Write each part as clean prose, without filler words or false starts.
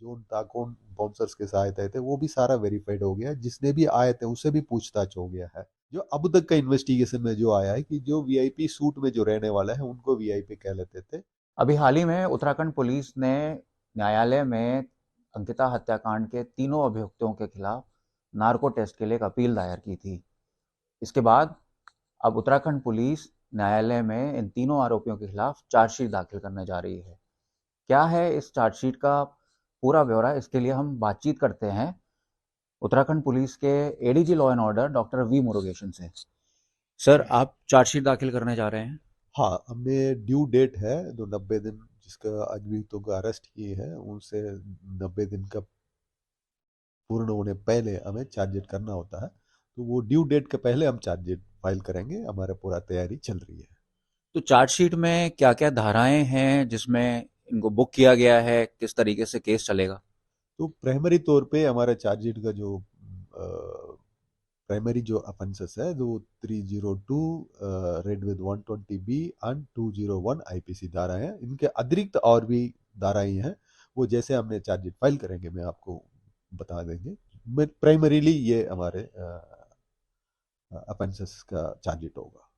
जो ताकोन बाउंसर्स के साथ आए थे वो भी सारा वेरीफाइड हो गया, जिसने भी आए थे उससे भी पूछताछ हो गया है। जो अब तक का इन्वेस्टिगेशन में जो आया है कि जो वीआईपी सूट में जो रहने वाला है उनको वीआईपी कह लेते थे। अभी हाल ही में उत्तराखंड पुलिस ने न्यायालय में अंकिता हत्याकांड के तीनों अभियुक्तों के खिलाफ नार्को टेस्ट के लिए एक अपील दायर की थी। इसके बाद अब उत्तराखंड पुलिस न्यायालय में इन तीनों आरोपियों के खिलाफ चार्जशीट दाखिल करने जा रही है। क्या है इस चार्जशीट का पूरा ब्यौरा, इसके लिए हम बातचीत करते हैं उत्तराखंड पुलिस के ADG law and order doctor V Murugesan से। सर, आप चार्जशीट दाखिल करने जा रहे हैं। हाँ, हमने ड्यू डेट है जो 90 दिन, जिसका अभियुक्तों को अरेस्ट किए हैं उनसे 90 दिन का पूर्ण होने पहले हमें चार्जशीट करना होता है। तो वो ड्यू डेट के पहले हम चार्जशीट फाइल करेंगे, हमारा पूरा तैयारी चल रही है। तो चार्जशीट में क्या क्या धाराएं हैं जिसमें इनको बुक किया गया है, किस तरीके से केस चलेगा? तो प्राइमरी तौर पे हमारा चार्जशीट का जो प्राइमरी जो अफेंसेस है जो 302 read with 120 B and 201 IPC धारा है, इनके अतिरिक्त और भी धाराएं हैं। वो जैसे हमने चार्जशीट फाइल करेंगे मैं आपको बता देंगे। प्राइमरीली ये हमारे अफेंसेस का चार्जशीट होगा।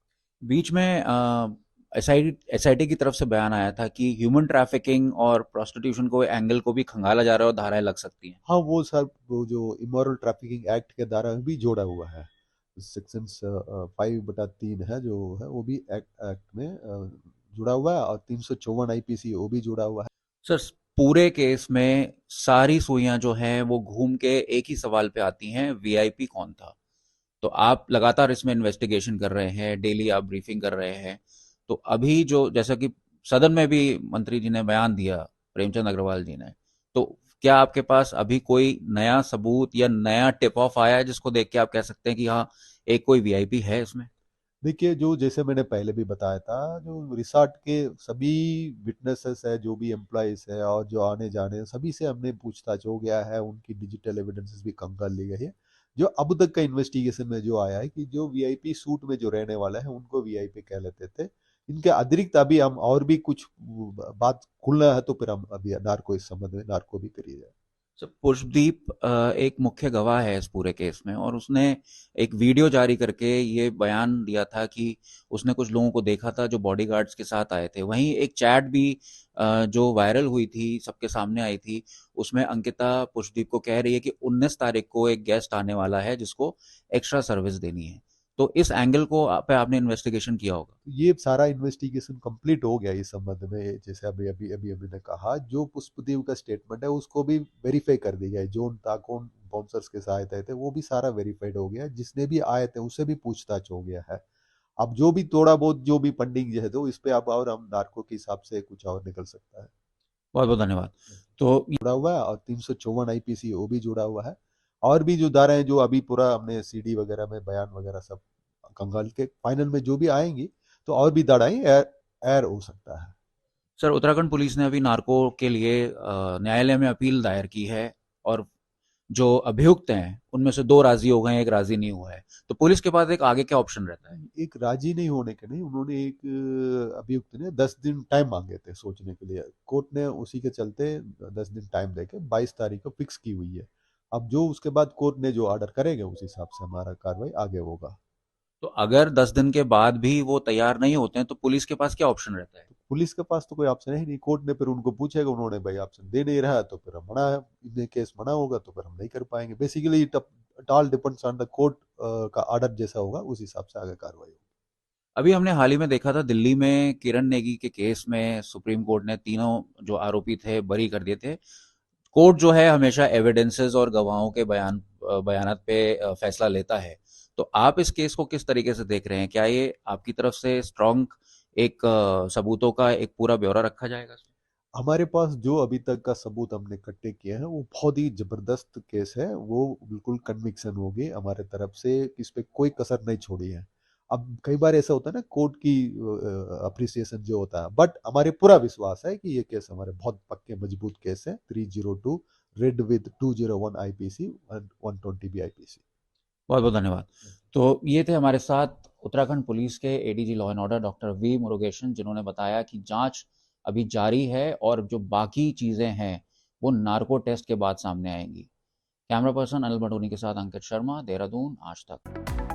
बीच में एसआईटी की तरफ से बयान आया था कि ह्यूमन ट्रैफिकिंग और प्रोस्टिट्यूशन को एंगल को भी खंगाला जा रहा है और धाराएं लग सकती हैं। हाँ, वो सर वो जो इमोरल ट्रैफिकिंग एक्ट के धारा में भी जोड़ा हुआ है। सेक्शन 5/3 है जो है वो भी एक्ट में जुड़ा हुआ है, और 354 आईपीसी वो भी जुड़ा हुआ है। सर, पूरे केस में सारी सुइयां जो हैं वो घूम के एक ही सवाल पे आती हैं, वीआईपी कौन था। तो आप लगातार इसमें इन्वेस्टिगेशन कर रहे हैं, डेली आप ब्रीफिंग कर रहे हैं। तो अभी जो जैसा कि सदन में भी मंत्री जी ने बयान दिया, प्रेमचंद अग्रवाल जी ने, तो क्या आपके पास अभी कोई नया सबूत या नया टिप ऑफ आया है जिसको देख के आप कह सकते हैं कि हाँ, एक कोई वीआईपी है इसमें? देखिए, जो जैसे मैंने पहले भी बताया था, जो रिसॉर्ट के सभी विटनेसेस है, जो भी एम्प्लॉयज है और जो आने जाने सभी से हमने पूछताछ हो गया है, उनकी डिजिटल एविडेंसेस भी कंगाल ली गई है। जो अब तक का इन्वेस्टिगेशन में जो आया है कि जो वीआईपी सूट में जो रहने वाला है उनको वीआईपी कह लेते थे। इनके अतिरिक्त अभी हम और भी कुछ बात खुलना है, तो फिर हम अभी नार्को इस संबंध में नार्को भी करिए। सर, पुष्पदीप एक मुख्य गवाह है इस पूरे केस में, और उसने एक वीडियो जारी करके ये बयान दिया था कि उसने कुछ लोगों को देखा था जो बॉडीगार्ड्स के साथ आए थे। वहीं एक चैट भी जो वायरल हुई थी, सबके सामने आई थी, उसमें अंकिता पुष्पदीप को कह रही है कि 19 तारीख को एक गेस्ट आने वाला है जिसको एक्स्ट्रा सर्विस देनी है। तो इस एंगल को पे आपने इन्वेस्टिगेशन किया होगा। ये सारा इन्वेस्टिगेशन कंप्लीट हो गया इस संबंध में। जैसे अभी अभी अभी अभी ने कहा, जो पुष्पदेव का स्टेटमेंट है उसको भी वेरीफाई कर दिया है। जो ताकोन बाउंसर्स के साथ आए थे वो भी सारा वेरीफाइड हो गया, जिसने भी आए थे उससे भी पूछताछ हो गया है। अब जो भी थोड़ा बहुत जो भी फंडिंग है तो इस पे अब और हम नार्को के हिसाब से कुछ और निकल सकता है। बहुत बहुत धन्यवाद। तो जुड़ा हुआ है, और 354 आईपीसी वो भी जुड़ा हुआ है। और भी जो धाराएं जो अभी पूरा हमने सीडी वगैरह में बयान वगैरह सब कंगाल के फाइनल में जो भी आएंगी, तो और भी धाराएं ऐड हो सकता है। सर, उत्तराखंड पुलिस ने अभी नार्को के लिए न्यायालय में अपील दायर की है, और जो अभियुक्त हैं उनमें से दो राजी हो गए हैं, एक राजी नहीं हुआ है। तो पुलिस के पास एक आगे क्या ऑप्शन रहता है? एक राजी नहीं होने के नहीं, उन्होंने एक अभियुक्त ने 10 दिन टाइम मांगे थे सोचने के लिए। कोर्ट ने उसी के चलते 10 दिन टाइम देके 22 तारीख को फिक्स की हुई है। अब जो उसके बाद कोर्ट ने जो ऑर्डर करेगा उस हिसाब से हमारा कार्रवाई आगे होगा। तो अगर 10 दिन के बाद भी वो तैयार नहीं होते हैं तो पुलिस के पास क्या ऑप्शन रहता है? तो पुलिस के पास तो कोई ऑप्शन है ही नहीं। कोर्ट ने फिर उनको पूछेगा, उन्होंने भाई ऑप्शन दे नहीं रहा तो फिर हम मना है, इन्हें केस मना होगा तो फिर हम नहीं कर पाएंगे। Basically it all depends on the court का ऑर्डर जैसा होगा उस हिसाब से आगे कार्रवाई होगी। अभी हमने हाल ही में देखा था दिल्ली में किरण नेगी के केस में सुप्रीम कोर्ट ने तीनों जो आरोपी थे बरी कर दिए थे। कोर्ट जो है हमेशा एविडेंसेस और गवाहों के बयानात पे फैसला लेता है। तो आप इस केस को किस तरीके से देख रहे हैं? क्या ये आपकी तरफ से स्ट्रांग एक सबूतों का एक पूरा ब्यौरा रखा जाएगा? हमारे पास जो अभी तक का सबूत हमने इकट्ठे किए हैं वो बहुत ही जबरदस्त केस है। वो बिल्कुल कन्विक्शन होगी हमारे तरफ से, इस पे कोई कसर नहीं छोड़ी है। अब कई बार ऐसा होता है ना, कोर्ट की अप्रिसिएशन जो होता है, बट हमारे पूरा विश्वास है कि ये केस हमारे बहुत पक्के मजबूत केस है। 302 read with 201 IPC 120 B IPC. बहुत बहुत धन्यवाद। तो ये थे हमारे साथ उत्तराखंड पुलिस के ADG law and order doctor V Murugesan, जिन्होंने बताया कि जांच अभी जारी है और जो बाकी चीज़ें हैं वो नार्को टेस्ट के बाद सामने आएंगी। कैमरा पर्सन अनिल भटोनी के साथ अंकित शर्मा, देहरादून, आज तक।